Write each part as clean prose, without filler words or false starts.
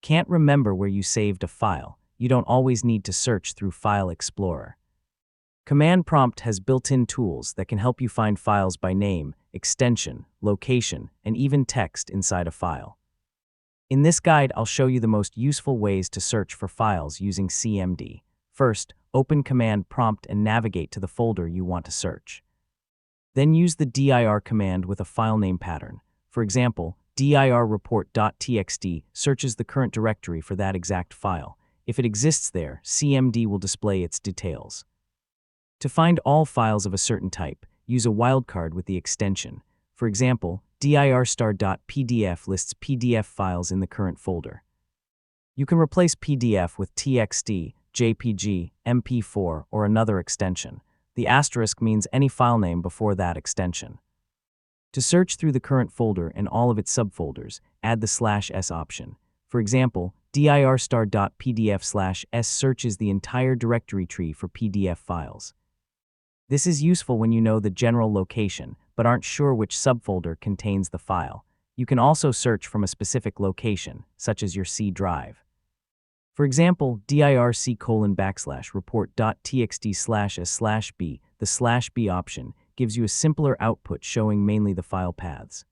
Can't remember where you saved a file? You don't always need to search through File Explorer. Command Prompt has built-in tools that can help you find files by name, extension, location, and even text inside a file. In this guide, I'll show you the most useful ways to search for files using CMD. First, open Command Prompt and navigate to the folder you want to search. Then use the dir command with a file name pattern. For example, dir report.txt searches the current directory for that exact file. If it exists there, CMD will display its details. To find all files of a certain type, use a wildcard with the extension. For example, dir*.pdf lists PDF files in the current folder. You can replace PDF with TXT, JPG, MP4, or another extension. The asterisk means any file name before that extension. To search through the current folder and all of its subfolders, add the /s option. For example, dir*.pdf/s searches the entire directory tree for PDF files. This is useful when you know the general location, but aren't sure which subfolder contains the file. You can also search from a specific location, such as your C drive. For example, dirc:/report.txt/s/b, the /b option gives you a simpler output showing mainly the file paths.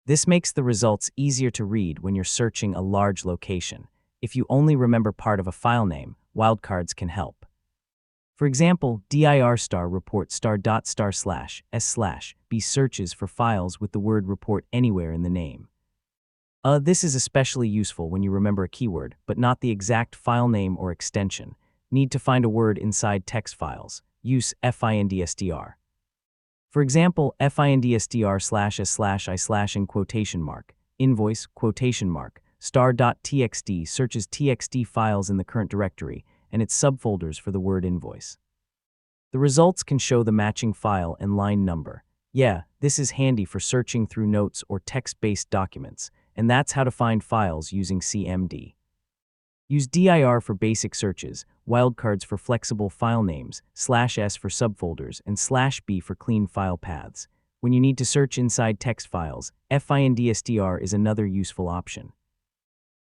This makes the results easier to read when you're searching a large location. If you only remember part of a file name, wildcards can help. For example, dir*report**s/b searches for files with the word report anywhere in the name. This is especially useful when you remember a keyword, but not the exact file name or extension. Need to find a word inside text files. Use findstr. For example, findstr/s/i/ in quotation mark, invoice, quotation mark, star.txt searches txt files in the current directory and its subfolders for the word invoice. The results can show the matching file and line number. Yeah, this is handy for searching through notes or text-based documents, and that's how to find files using CMD. Use dir for basic searches, wildcards for flexible file names, /s for subfolders, and /b for clean file paths. When you need to search inside text files, findstr is another useful option.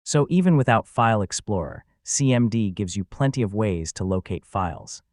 So even without File Explorer, CMD gives you plenty of ways to locate files.